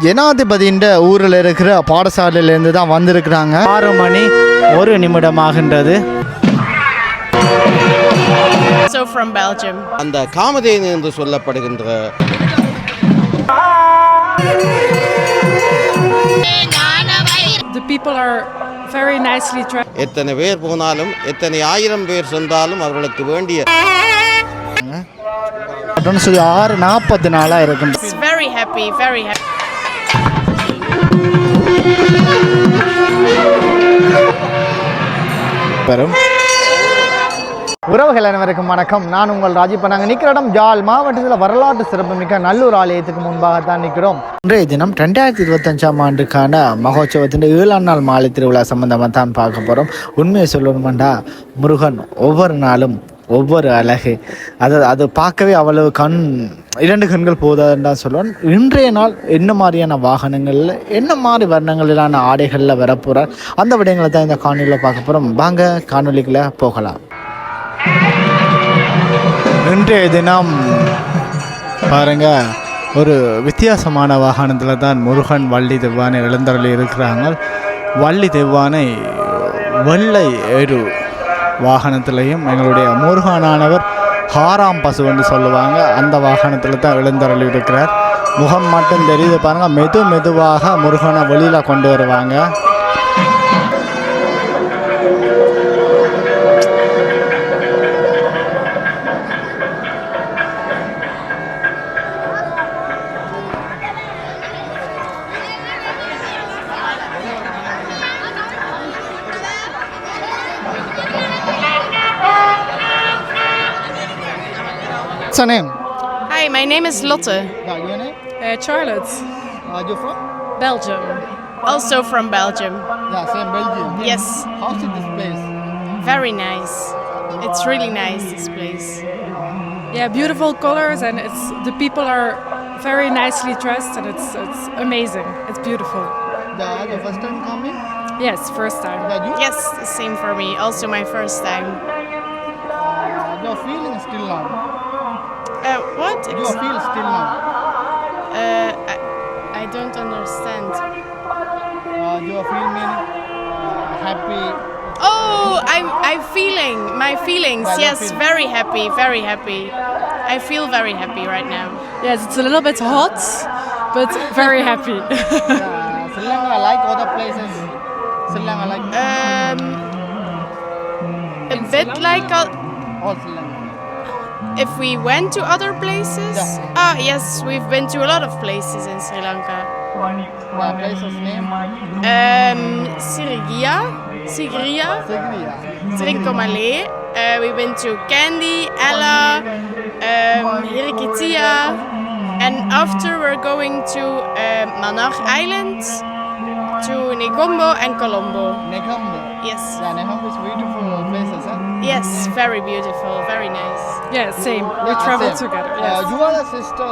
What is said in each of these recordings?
ஜனாதிபதியின் ஊரில் இருக்கிற பாடசாலையிலேருந்து தான் வந்திருக்கிறாங்க. 6 மணி 1 நிமிடம் ஆகின்றது. From Belgium. அந்த காமதேனு என்று சொல்லப்படுகின்ற The people are very nicely dressed. எத்தனை பேர் போனாலும் எத்தனை ஆயிரம் பேர் சென்றாலும் அவர்களுக்கு வேண்டிய அப்படின்னு சொல்லி 6:44 இருக்கும். Very happy, very happy. பெரும் உறவுகள் அனைவருக்கும் வணக்கம். நான் உங்கள் ராஜி. இப்போ நாங்கள் நிற்கிற இடம் ஜாழ் மாவட்டத்தில் வரலாற்று சிறப்புமிக்க நல்லூர் ஆலயத்துக்கு முன்பாகத்தான் நிற்கிறோம். இன்றைய தினம் 2025ஆம் ஆண்டுக்கான மகோத்சவத்தின் 7ஆம் நாள் மாலை திருவிழா சம்பந்தமாக தான் பார்க்க போகிறோம். உண்மையை சொல்லணுமெண்டா முருகன் ஒவ்வொரு நாளும் ஒவ்வொரு அழகு, அது பார்க்கவே அவ்வளவு இரண்டு கண்கள் போதாதுன்னு தான் சொல்லுவேன். இன்றைய நாள் என்ன மாதிரியான வாகனங்களில் என்ன மாதிரி வர்ணங்களிலான ஆடைகளில் வரப்போகிறார் அந்த விடயங்களை தான் இந்த காணொலியில் பார்க்க போகிறோம். வாங்க காணொலிக்குள்ளே போகலாம். இன்றைய தினம் பாருங்க, ஒரு வித்தியாசமான வாகனத்தில் தான் முருகன் வள்ளி தெவ்வானை எழுந்தருளி இருக்கிறாங்க. வள்ளி தெவ்வானை வெள்ளை ஏறு வாகனத்திலையும் எங்களுடைய முருகனானவர் ஹாராம் பசு என்று சொல்லுவாங்க, அந்த வாகனத்தில் தான் எழுந்தருளி இருக்கிறார். முகம் மட்டும் தெரியுது பாருங்கள். மெதுவாக முருகனை வெளியில் கொண்டு வருவாங்க. What's your name? Hi, my name is Lotte. Yeah, your name? Charlotte, You from? Belgium. Also from Belgium. Yeah, same Belgium. Yes. How's it this place? Very nice. It's really nice, this place. Yeah, beautiful colors, and the people are very nicely dressed, and it's amazing. It's beautiful. Yeah, the first time coming? Yes, first time. Yeah, you? Yes, the same for me. Also my first time. You're feeling still now. What? You feel still now. I don't understand. You feel meaning happy. Oh, I'm feeling my feelings. Yeah, Yes, feel. very happy, very happy. I feel very happy right now. Yes, it's a little bit hot, but very happy. Sri Lanka like other places. Sri Lanka like A bit like all Sri Lanka. if we went to other places. Yeah. Ah, yes, we've been to a lot of places in Sri Lanka. The place's name? Sigiriya, Sigiriya. Trincomalee. We've been to Kandy, Ella, Hirikitia, and after we're going to Mannar Island, to Negombo and Colombo. Negombo. Yes. Yeah, Negombo is beautiful places, huh? Yes, very beautiful, very nice. Yeah, same. We Yeah, traveled same. together. Yes. You are the sister?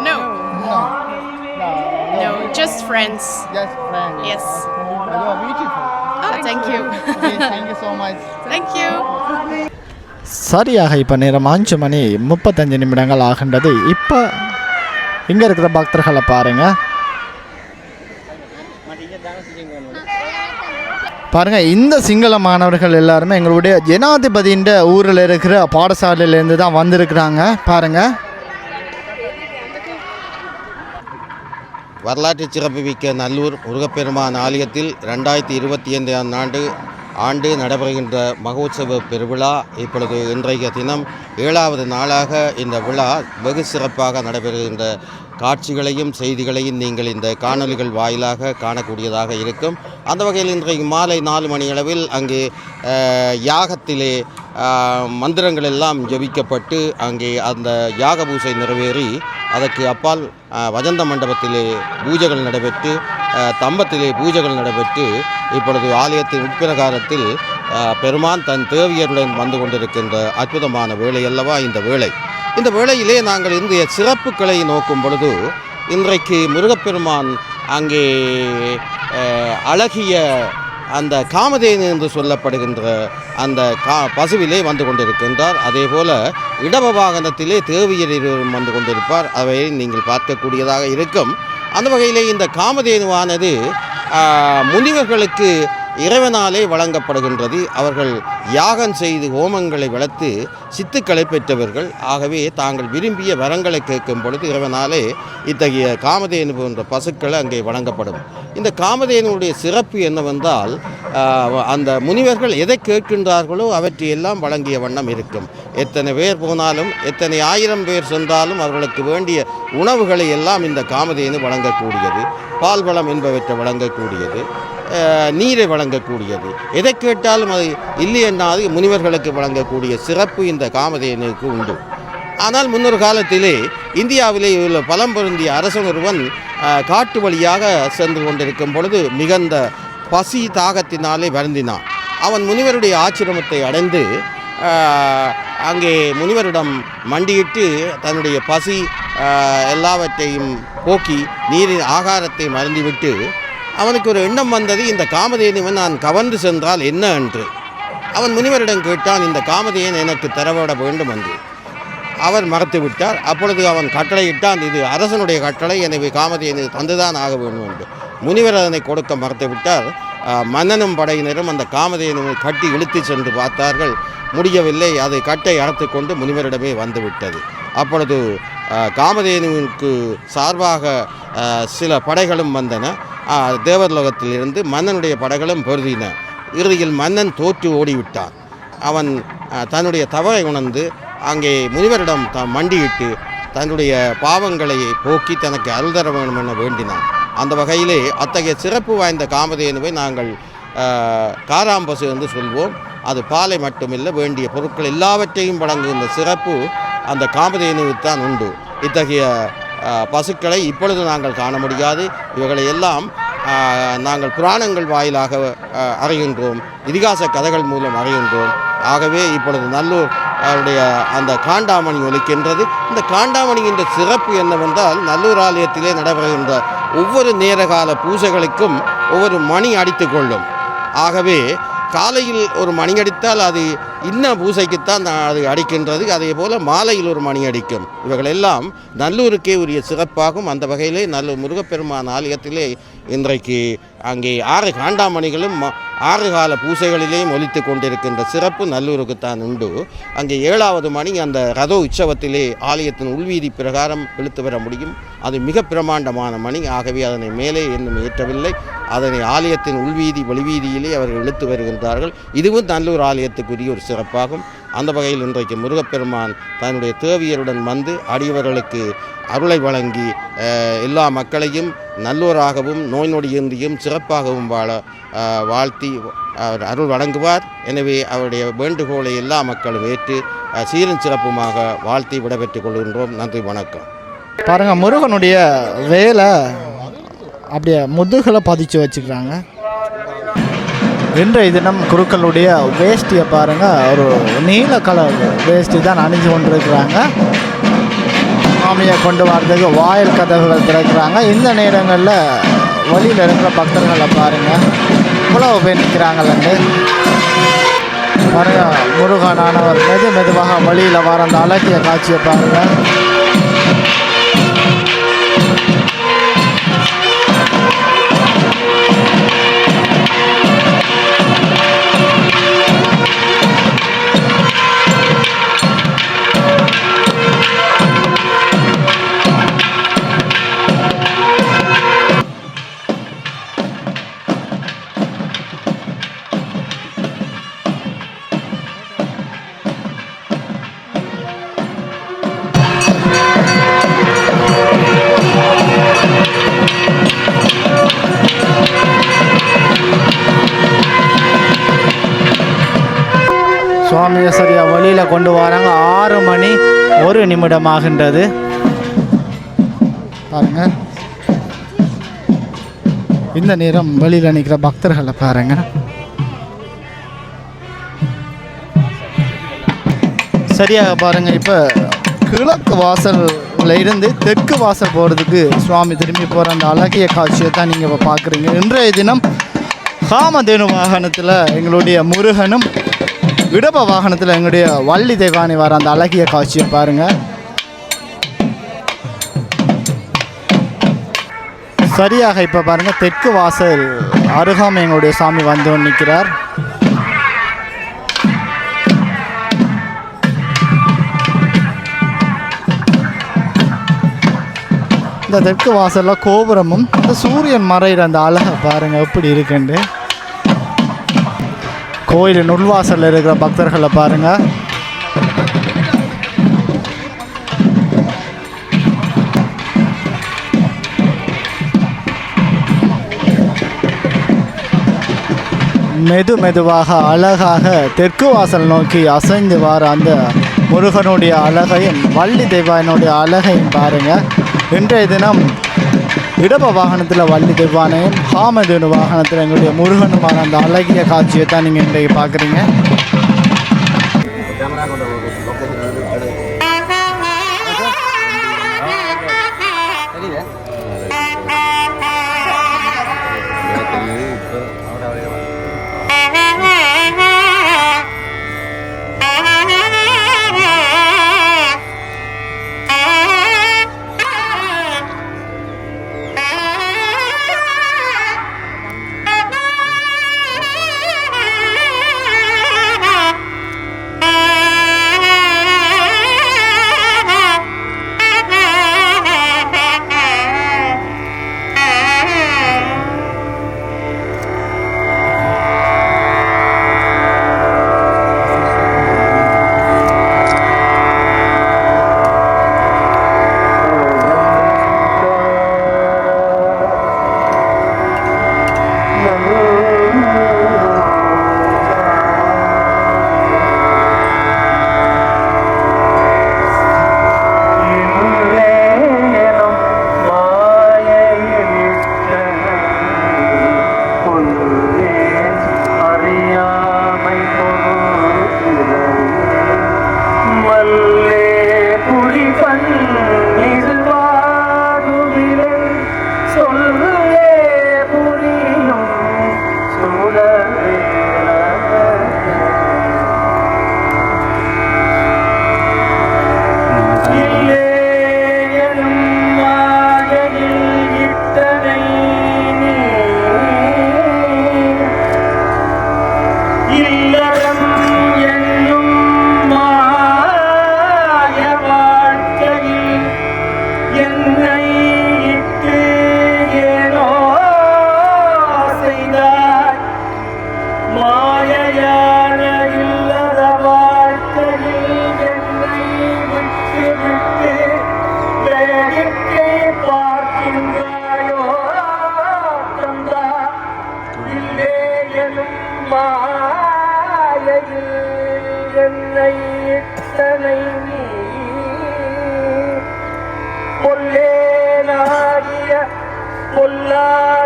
No, No. no, just friends. Just friend. Yes. You are beautiful. Oh, thank you. Okay, thank you so much. Thank you. சரியாக இப்போ நேரம் 5 மணி 35 நிமிடங்கள் ஆகின்றது. இப்போ இங்கே இருக்கிற பக்தர்களை பாருங்கள். பாருங்கள், இந்த சிங்கள மாணவர்கள் எல்லாருமே எங்களுடைய ஜனாதிபதியின் ஊரில் இருக்கிற பாடசாலையிலேருந்து தான் வந்திருக்கிறாங்க. பாருங்கள், வரலாற்று சிறப்புமிக்க நல்லூர் முருகப்பெருமான் ஆலயத்தில் 2025ஆம் ஆண்டு நடைபெறுகின்ற மகோத்சவ பெருவிழா இப்பொழுது இன்றைய தினம் 7வது நாளாக இந்த விழா வெகு சிறப்பாக நடைபெறுகின்ற காட்சிகளையும் செய்திகளையும் நீங்கள் இந்த காணொலிகள் வாயிலாக காணக்கூடியதாக இருக்கும். அந்த வகையில் இன்றைக்கு மாலை 4 மணியளவில் அங்கே யாகத்திலே மந்திரங்கள் எல்லாம் ஜபிக்கப்பட்டு அங்கே அந்த யாக பூசை நிறைவேறி அதற்கு அப்பால் வஜந்த மண்டபத்திலே பூஜைகள் நடைபெற்று தம்பத்திலே பூஜைகள் நடைபெற்று இப்பொழுது ஆலயத்தின் உட்பிரகாரத்தில் பெருமான் தன் தேவியருடன் வந்து கொண்டிருக்கின்ற அற்புதமான வேளை அல்லவா இந்த வேளை. இந்த வேளையிலே நாங்கள் இன்றைய சிறப்புகளை நோக்கும் பொழுது இன்றைக்கு முருகப்பெருமான் அங்கே அழகிய அந்த காமதேனு என்று சொல்லப்படுகின்ற அந்த பசுவிலே வந்து கொண்டிருக்கின்றார். அதே போல இடப வாகனத்திலே தேவியர் இருவரும் வந்து கொண்டிருப்பார். அவை நீங்கள் பார்க்கக்கூடியதாக இருக்கும். அந்த வகையிலே இந்த காமதேனுவானது முனிவர்களுக்கு இறைவனாலே வழங்கப்படுகின்றது. அவர்கள் யாகம் செய்து ஹோமங்களை வளர்த்து சித்துக்களை பெற்றவர்கள். ஆகவே தாங்கள் விரும்பிய வரங்களை கேட்கும் பொழுது இறைவனாலே இத்தகைய காமதேனு போன்ற பசுக்கள் அங்கே வழங்கப்படும். இந்த காமதேனுடைய சிறப்பு என்னவென்றால் அந்த முனிவர்கள் எதை கேட்கின்றார்களோ அவற்றையெல்லாம் வழங்கிய வண்ணம் இருக்கும். எத்தனை பேர் போனாலும் எத்தனை 1000 பேர் சென்றாலும் அவர்களுக்கு வேண்டிய உணவுகளை எல்லாம் இந்த காமதேனு வழங்கக்கூடியது. பால்வளம் என்பவற்றை வழங்கக்கூடியது, நீரை வழங்கக்கூடியது. எதை கேட்டாலும் அது இல்லை என்னாது முனிவர்களுக்கு வழங்கக்கூடிய சிறப்பு இந்த காமதேனுக்கு உண்டு. ஆனால் முன்னொரு காலத்திலே இந்தியாவிலே உள்ள பலம் பொருந்திய அரசன் ஒருவன் காட்டு வழியாக சென்று கொண்டிருக்கும் பொழுது மிகுந்த பசி தாகத்தினாலே வருந்தினான். அவன் முனிவருடைய ஆசிரமத்தை அடைந்து அங்கே முனிவரிடம் மண்டியிட்டு தன்னுடைய பசி எல்லாவற்றையும் போக்கி நீரின் ஆகாரத்தை மறந்துவிட்டு அவனுக்கு ஒரு எண்ணம் வந்தது, இந்த காமதேனுவன் நான் கவர்ந்து சென்றால் என்ன என்று. அவன் முனிவரிடம் கேட்டான், இந்த காமதேன் எனக்கு தரவிட வேண்டும் என்று. அவர் மறுத்து விட்டார். அப்பொழுது அவன் கட்டளையிட்டான், இது அரசனுடைய கட்டளை, எனவே காமதேனு தந்துதான் ஆக வேண்டும் என்று. முனிவர் அதனை கொடுக்க மறுத்து விட்டார். மன்னனும் படையினரும் அந்த காமதேனுவை கட்டி இழுத்து சென்று பார்த்தார்கள். முடியவில்லை. அதை கட்டை அறுத்து கொண்டு முனிவரிடமே வந்துவிட்டது. அப்பொழுது காமதேனுவுக்கு சார்பாக சில படைகளும் வந்தன. தேவர்லோகத்திலிருந்து மன்னனுடைய படைகளும் பொருதின. இறுதியில் மன்னன் தோற்று ஓடிவிட்டான். அவன் தன்னுடைய தவறை உணர்ந்து அங்கே முனிவரிடம் மண்டியிட்டு தன்னுடைய பாவங்களை போக்கி தனக்கு அருள் தர வேண்டும் என வேண்டினான். அந்த வகையிலே அத்தகைய சிறப்பு வாய்ந்த காமதேனுவை நாங்கள் காராம்பசு என்று சொல்வோம். அது பாலை மட்டுமில்லை, வேண்டிய பொருட்கள் எல்லாவற்றையும் வழங்குகின்ற சிறப்பு அந்த காமதேனுவுக்குத்தான் உண்டு. இத்தகைய பசுக்களை இப்பொழுது நாங்கள் காண முடியாது. இவைகளை எல்லாம் நாங்கள் புராணங்கள் வாயிலாக அறிகின்றோம், இதிகாச கதைகள் மூலம் அறிகின்றோம். ஆகவே இப்பொழுது நல்லூர் அவருடைய அந்த காண்டாமணி ஒலிக்கின்றது. இந்த காண்டாமணியின் சிறப்பு என்னவென்றால், நல்லூர் ஆலயத்திலே நடைபெறுகின்ற ஒவ்வொரு நேரகால பூஜைகளுக்கும் ஒவ்வொரு மணி அடித்து கொள்ளும். ஆகவே காலையில் ஒரு மணி அடித்தால் அது இன்ன பூசைக்குத்தான் அது அடிக்கின்றது. அதே போல் மாலையில் ஒரு மணி அடிக்கும். இவைகளெல்லாம் நல்லூருக்கே உரிய சிறப்பாகும். அந்த வகையிலே நல்லூர் முருகப்பெருமான் ஆலயத்திலே இன்றைக்கு அங்கே 6 காண்டாமணிகளும் 6 கால பூசைகளிலேயும் ஒலித்து கொண்டிருக்கின்ற சிறப்பு நல்லூருக்குத்தான் உண்டு. அங்கே 7வது மணி அந்த ரத உற்சவத்திலே ஆலயத்தின் உள்வீதி பிரகாரம் இழுத்து வர முடியும். அது மிக பிரமாண்டமான மணி. ஆகவே அதனை மேலே இன்னும் ஏற்றவில்லை. அதனை ஆலயத்தின் உள்வீதி வெளிவீதியிலே அவர்கள் இழுத்து வருகின்றார்கள். இதுவும் நல்லூர் ஆலயத்துக்குரிய ஒரு சிறப்பாகும். அந்த வகையில் இன்றைக்கு முருகப்பெருமான் தன்னுடைய தேவியருடன் வந்து அடியவர்களுக்கு அருளை வழங்கி எல்லா மக்களையும் நல்லோராகவும் நோய் நொடியின்றியும் சிறப்பாகவும் வாழ வாழ்த்தி அவர் அருள் வழங்குவார். எனவே அவருடைய வேண்டுகோளை எல்லா மக்களும் ஏற்று சீரும் சிறப்புமாக வாழ்த்தி விடைபெற்றுக் கொள்கின்றோம். நன்றி, வணக்கம். பாருங்கள், முருகனுடைய வேலை அப்படியே முதுகில் பதிச்சு வச்சுக்கிறாங்க. இன்றைய தினம் குருக்களுடைய வேஷ்டியை பாருங்கள், ஒரு நீல கலர் வேஷ்டி தான் அணிஞ்சு கொண்டிருக்கிறாங்க. சாமியை கொண்டு வரதுக்கு வாயில் கதவுகள் திறக்கிறாங்க. இந்த நேரங்களில் வழியில் இருக்கிற பக்தர்களை பாருங்கள், இவ்வளவு பேர் நிற்கிறாங்கள்ண்டு. பாருங்கள், முருகனானவர் மெதுவாக வழியில் வர அந்த அழகிய காட்சியை பாருங்கள். சுவாமியை சரியாக வழியில் கொண்டு வராங்க. 6 மணி 1 நிமிடம் ஆகின்றது. பாருங்க, இந்த நேரம் வழியில் நிற்கிற பக்தர்களை பாருங்க. சரியாக பாருங்க, இப்போ கிழக்கு வாசலில் இருந்து தெற்கு வாசல் போகிறதுக்கு சுவாமி திரும்பி போகிற அந்த அழகிய காட்சியை தான் நீங்கள் இப்போ பார்க்குறீங்க. இன்றைய தினம் காமதேனு வாகனத்தில் எங்களுடைய முருகனும், இடப வாகனத்தில் எங்களுடைய வள்ளி தேவானி வர அந்த அழகிய காட்சியை பாருங்கள். சரியாக இப்போ பாருங்கள் தெற்கு வாசல் அருகாமை எங்களுடைய சாமி வந்து நிற்கிறார். இந்த தெற்கு வாசலில் கோபுரமும் இந்த சூரியன் மறைகிற அந்த அழகை பாருங்கள் எப்படி இருக்குண்டு. கோயில் நுள்வாசலில் இருக்கிற பக்தர்களை பாருங்கள். மெதுவாக அழகாக தெற்கு வாசல் நோக்கி அசைந்து வர அந்த முருகனுடைய அழகையும் வள்ளி தெய்வானுடைய அழகையும் பாருங்கள். இன்றைய தினம் இடப வாகனத்தில் வள்ளி தெய்வானையும் காமதேனு வாகனத்தில் எங்களுடைய முருகனுமான அந்த அழகிய காட்சியை தான் நீங்கள் இன்றைக்கு பார்க்குறீங்க.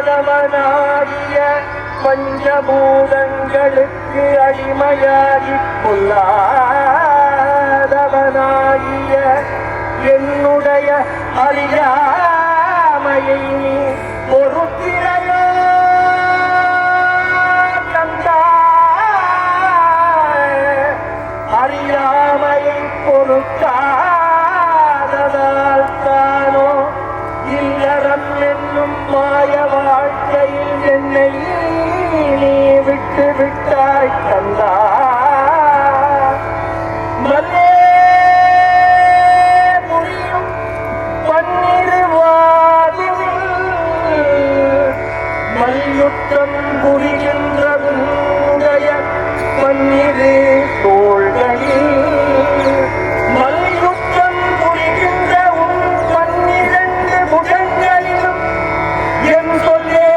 பொல்லாதவனாகிய பஞ்சபூதங்களுக்கு அடிமையாகி பொல்லாதவனாகிய என்னுடைய அறியாமையை பொறுத்திரையோ அறியாமையை பொறுக்காததால் தானோ இல்லறம் என்னும் மாய வாழ்க்கையில் என்னை நீ விட்டு விட்டாய் கந்தா. மல்லே புரியும் பன்னிருவாதில் மல்யுத்தம் புரிகின்ற உன்னுடைய பன்னிரு தோள்களில் மல்யுத்தம் புரிகின்ற உன் 12 புஜங்களிலும் என் சொல்லே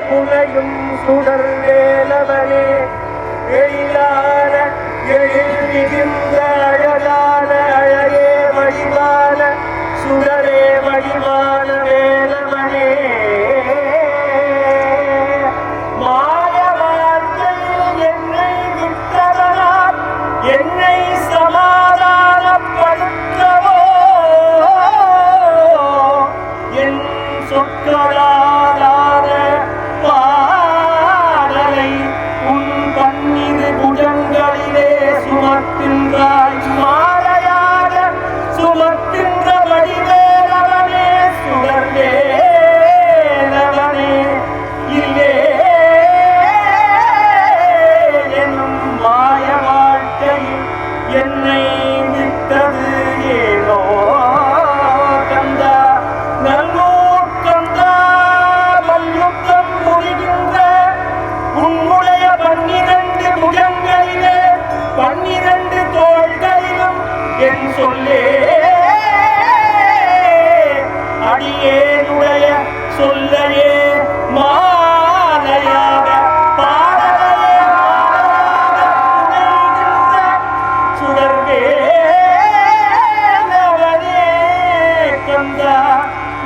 புனையும் சுடர் வேலவனே எழிலான எழில் மிகுந்த அழகான அழகே வடிவான சுடரே வடிவான வேலவனே என்னை சமாதானப்படுத்தவோ என் சொற்களாலான பாடலை உன் 12 புஜங்களிலே சுமக்கின்றாய். மாலையாக சுமக்கின்ற வடிவேலவனே சுடர் சொல்லே அடியேனுடைய சொல்லையே மாலையாக பாடலையே சுடர்வே கந்தா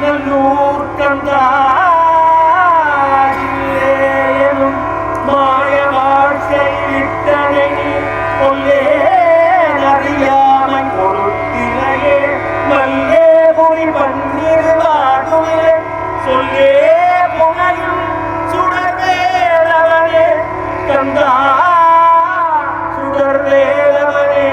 நல்லூர் கந்தா எனும் மாய வாழ்க்கை விட்டனை கொல்லே அறியாமை பொருத்தினையே மல்லே பொறி பன்னிருவாடுவே சொல்லே புனையும் சுடர்வேலவனே கந்தா சுடர்வேலவனே.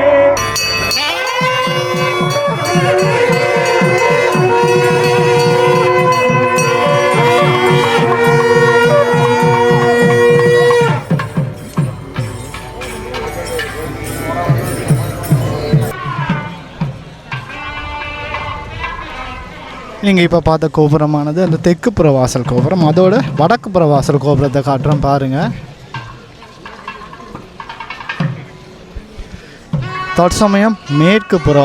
நீங்கள் இப்போ பார்த்த கோபுரமானது அந்த தெற்கு புற வாசல் கோபுரம். அதோட வடக்கு புற வாசல் கோபுரத்தை காட்டுறோம் பாருங்கள். தற்சமயம் மேற்கு புற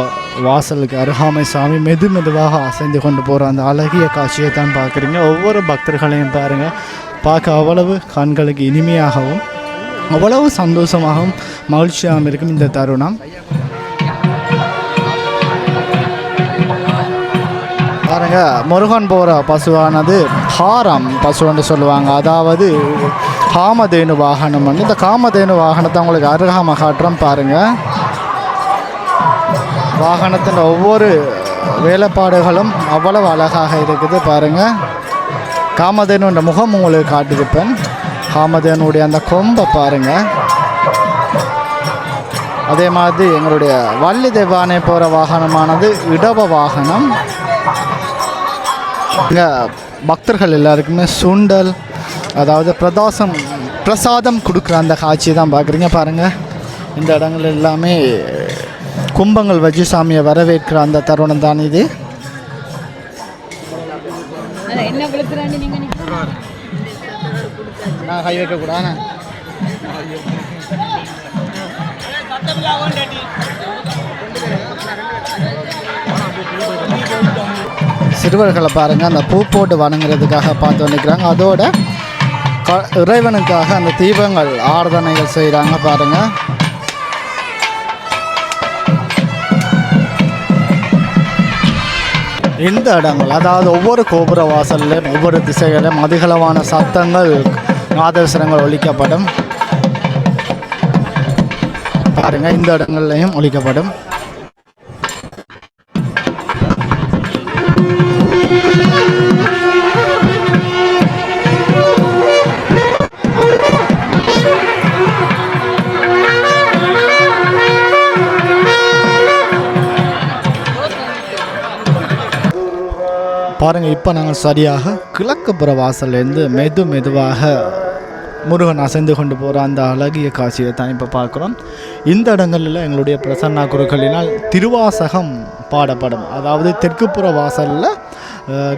வாசலுக்கு அருகாமை சாமி மெதுவாக அசைந்து கொண்டு போகிற அந்த அழகிய காட்சியை தான் பார்க்குறீங்க. ஒவ்வொரு பக்தர்களையும் பாருங்கள், பார்க்க அவ்வளவு கண்களுக்கு இனிமையாகவும் அவ்வளவு சந்தோஷமாகவும் மகிழ்ச்சியாகவும் இருக்கும் இந்த தருணம். பாருங்க, முருகன் போகிற பசுவானது ஹாரம் பசுன்னு சொல்லுவாங்க. அதாவது காமதேனு வாகனம். இந்த காமதேனு வாகனத்தை உங்களுக்கு அருகாம காட்டுறோம் பாருங்கள். வாகனத்தின் ஒவ்வொரு வேலைப்பாடுகளும் அவ்வளவு அழகாக இருக்குது பாருங்கள். காமதேனுடைய முகம் உங்களுக்கு காட்டியிருப்பேன். காமதேனுடைய அந்த கொம்பை பாருங்கள். அதே மாதிரி எங்களுடைய வள்ளி தெய்வானை போகிற வாகனமானது இடப வாகனம். இங்கே பக்தர்கள் எல்லாருக்குமே சுண்டல், அதாவது பிரசாதம் கொடுக்குற அந்த காட்சியை தான் பார்க்குறீங்க பாருங்கள். இந்த இடங்கள் எல்லாமே கும்பங்கள் வச்சு சாமியை வரவேற்கிற அந்த தருணம் தான் இது. நான் கை வைக்கக்கூடாது. சிறுவர்களை பாருங்கள், அந்த பூ போட்டு வணங்குறதுக்காக பார்த்து வந்துக்கிறாங்க. அதோட இறைவனுக்காக அந்த தீபங்கள் ஆராதனைகள் செய்கிறாங்க பாருங்கள். இந்த இடங்கள், அதாவது ஒவ்வொரு கோபுர வாசல்லையும் ஒவ்வொரு திசைகளிலும் அதிகளவான சத்தங்கள், நாதஸ்வரங்கள் ஒலிக்கப்படும் பாருங்கள். இந்த இடங்கள்லையும் ஒலிக்கப்படும். பாருங்கள், இப்போ நாங்கள் சரியாக கிழக்கு புற வாசல்லேருந்து மெதுவாக முருகன் அசைந்து கொண்டு போகிற அந்த அழகிய காட்சியை தான் இப்போ பார்க்குறோம். இந்த இடங்களில் எங்களுடைய பிரசன்னா குருக்களினால் திருவாசகம் பாடப்படும். அதாவது தெற்குப்புற வாசலில்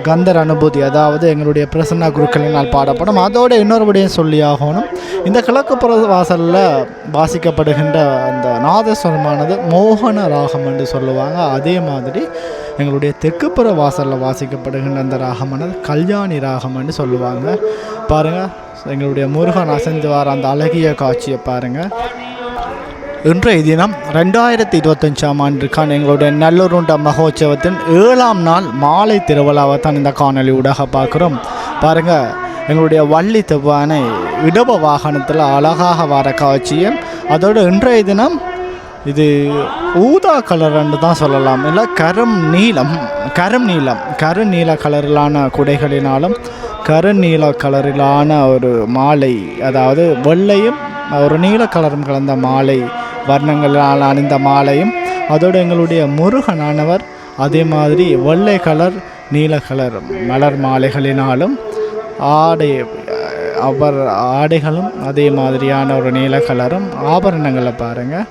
கந்தர் அனுபூதி, அதாவது எங்களுடைய பிரசன்னா குருக்களினால் பாடப்படும். அதோடு இன்னொரு விடயம் சொல்லி ஆகணும், இந்த கிழக்குப்புற வாசலில் வாசிக்கப்படுகின்ற அந்த நாதஸ்வரமானது மோகன ராகம் என்று சொல்லுவாங்க. அதே மாதிரி எங்களுடைய தெற்குப்புற வாசலில் வாசிக்கப்படுகின்ற அந்த ராகமானது கல்யாணி ராகம் என்று சொல்லுவாங்க. பாருங்கள், எங்களுடைய முருகன் அசைந்து வர அந்த அழகிய காட்சியை பாருங்கள். இன்றைய தினம் 2025ஆம் ஆண்டுக்கான எங்களுடைய நல்லூருண்ட மகோத்சவத்தின் 7ஆம் நாள் மாலை திருவிழாவை தான் இந்த காணொலி ஊடாக பார்க்குறோம். பாருங்கள், எங்களுடைய வள்ளி தெவ்வானை இடப வாகனத்தில் அழகாக வர காட்சியும், அதோடு இன்றைய தினம் இது ஊதா கலர்ன்னு தான் சொல்லலாம், இல்லை கருநீல கலரிலான குடைகளினாலும் கருநீல கலரிலான ஒரு மாலை, அதாவது வெள்ளையும் ஒரு நீல கலரும் கலந்த மாலை வர்ணங்களால் அணிந்த மாலையும், அதோடு எங்களுடைய முருகனானவர் அதே மாதிரி வெள்ளை கலர் நீல கலர் மலர் மாலைகளினாலும் ஆடைகளும் அதே மாதிரியான ஒரு நீல கலரும் ஆபரணங்களை பாருங்கள்.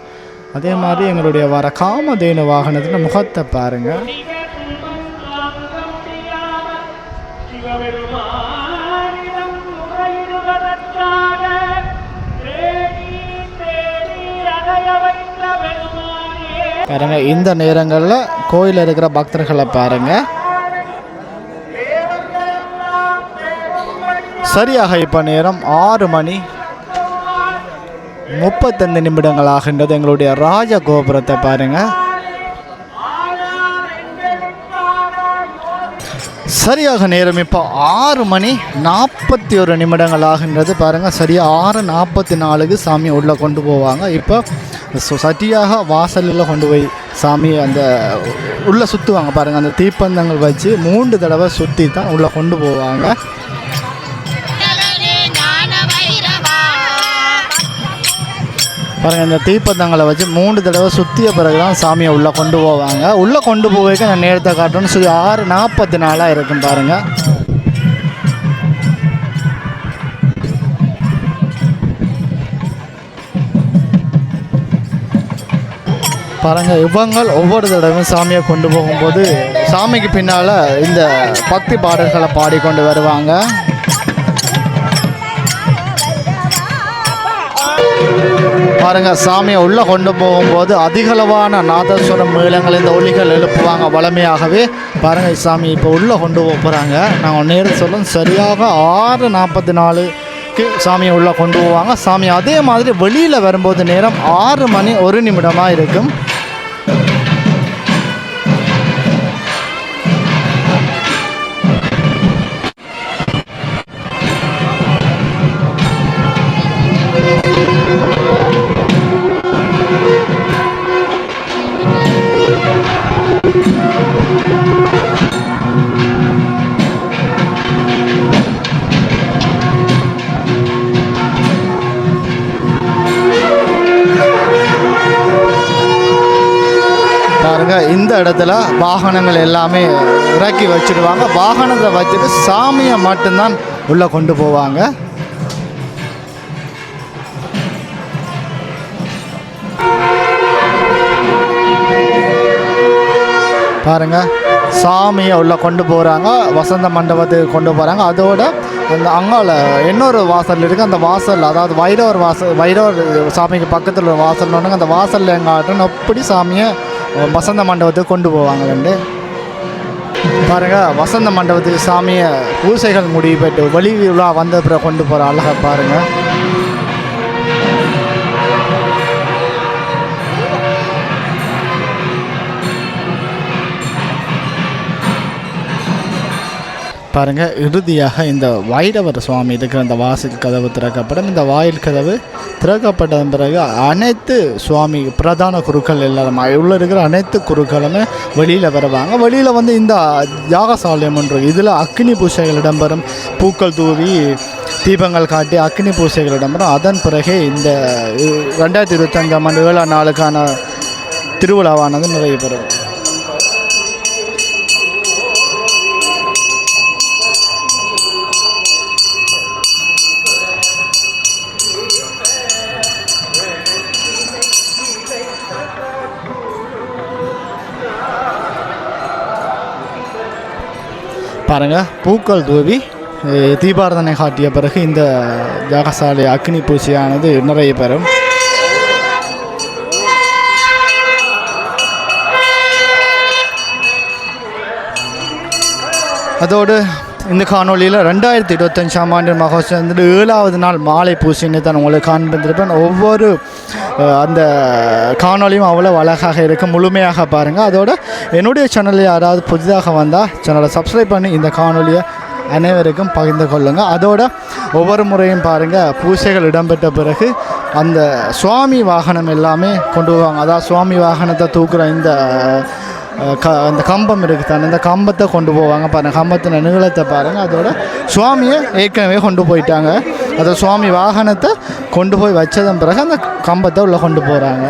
அதே மாதிரி எங்களுடைய வர காமதேனு வாகனத்தின் முகத்தை பாருங்கள். பாருங்கள் இந்த நேரங்களில் கோயிலில் இருக்கிற பக்தர்களை பாருங்கள். சரியாக இப்போ நேரம் 6:35 ஆகின்றது. எங்களுடைய ராஜ கோபுரத்தை பாருங்கள். சரியாக நேரம் இப்போ 6:41 ஆகின்றது. பாருங்கள், சரியாக 6:44 சாமியை உள்ளே கொண்டு போவாங்க. இப்போ சரியாக வாசலில் கொண்டு போய் சாமி அந்த உள்ளே சுற்றுவாங்க. பாருங்கள், அந்த தீப்பந்தங்கள் வச்சு 3 தடவை சுற்றி தான் உள்ளே கொண்டு போவாங்க. பாருங்கள், இந்த தீப்பந்தங்களை வச்சு 3 தடவை சுற்றிய பிறகு தான் சாமியை உள்ளே கொண்டு போவாங்க. உள்ளே கொண்டு போவதுக்கு நான் நேரத்தை காட்டணும்னு சொல்லி 6:44 இருக்கும். பாருங்கள், பாருங்கள் இவங்கள் ஒவ்வொரு தடவையும் சாமியை கொண்டு போகும்போது சாமிக்கு பின்னால் இந்த பக்தி பாடல்களை பாடிக்கொண்டு வருவாங்க. பாருங்கள், சாமியை உள்ளே கொண்டு போகும்போது அதிகளவான நாதஸ்வரம் மேளங்கள் இந்த ஒலிகள் எழுப்புவாங்க வளமையாகவே. பாருங்கள், சாமி இப்போ உள்ளே கொண்டு போகிறாங்க. நாங்கள் நேரம் சொல்லும் சரியாக 6:44 சாமியை உள்ளே கொண்டு போவாங்க. சாமி அதே மாதிரி வெளியில் வரும்போது நேரம் 6:01 இருக்கும். இந்த இடத்துல வாகனங்கள் எல்லாமே இறக்கி வச்சுடுவாங்க. வாகனத்தை வச்சுட்டு சாமியை மட்டும்தான் உள்ளே கொண்டு போவாங்க. பாருங்கள், சாமியை உள்ளே கொண்டு போகிறாங்க. வசந்த மண்டபத்துக்கு கொண்டு போகிறாங்க. அதோட அந்த அங்கால இன்னொரு வாசல் இருக்குது. அந்த வாசல், அதாவது வைரவர் சாமிக்கு பக்கத்தில் ஒரு வாசல் ஒன்றுங்க. அந்த வாசலில் எங்காட்டும் எப்படி சாமியை வசந்த மண்டபத்துக்கு கொண்டு போவாங்க. பாருங்கள், வசந்த மண்டபத்துக்கு சாமியை பூசைகள் முடிவு போய்ட்டு வெளி விழா வந்த பிறகு கொண்டு போகிற அழகை பாருங்கள். பாருங்கள், இறுதியாக இந்த வைரவர் சுவாமி இருக்கிற அந்த வாசல் கதவு திறக்கப்படும். இந்த வாயில் கதவு திறக்கப்பட்டதன் பிறகு அனைத்து சுவாமி பிரதான குருக்கள் எல்லாரும் உள்ள இருக்கிற அனைத்து குருக்களுமே வெளியில் வருவாங்க. வெளியில் வந்து இந்த யாகசாலையம் ஒன்று, இதில் அக்னி பூசைகள் இடம்பெறும். பூக்கள் தூவி தீபங்கள் காட்டி அக்னி பூசைகள் இடம்பெறும். அதன் பிறகு இந்த 2025 ஆண்டு 7ஆம் நாளுக்கான திருவிழாவானது நிறைவு பெறும். பாருங்கள், பூக்கள் தூவி தீபாரதனை காட்டிய பிறகு இந்த யாகசாலை அக்னி பூஜையானது நிறைய பெறும். அதோடு இந்த காணொலியில் 2025 ஆண்டு மகோத்சவம் 7வது நாள் மாலை பூசைன்னு தான் உங்களுக்கு காண்பித்திருப்பேன். ஒவ்வொரு அந்த காணொலியும் அவ்வளோ அழகாக இருக்கும். முழுமையாக பாருங்கள். அதோடு என்னுடைய சேனலில் யாராவது புதிதாக வந்தால் சேனலை சப்ஸ்கிரைப் பண்ணி இந்த காணொலியை அனைவருக்கும் பகிர்ந்து கொள்ளுங்கள். அதோட ஒவ்வொரு முறையும் பாருங்கள், பூசைகள் இடம்பெற்ற பிறகு அந்த சுவாமி வாகனம் எல்லாமே கொண்டு வருவாங்க. அதாவது சுவாமி வாகனத்தை தூக்குற அந்த கம்பம் இருக்குது தானே, இந்த கம்பத்தை கொண்டு போவாங்க. பாருங்கள், கம்பத்தின் நீளத்தை பாருங்கள். அதோட சுவாமியை ஏற்கனவே கொண்டு போயிட்டாங்க. அதை சுவாமி வாகனத்தை கொண்டு போய் வச்சதன் பிறகு அந்த கம்பத்தை உள்ளே கொண்டு போகிறாங்க.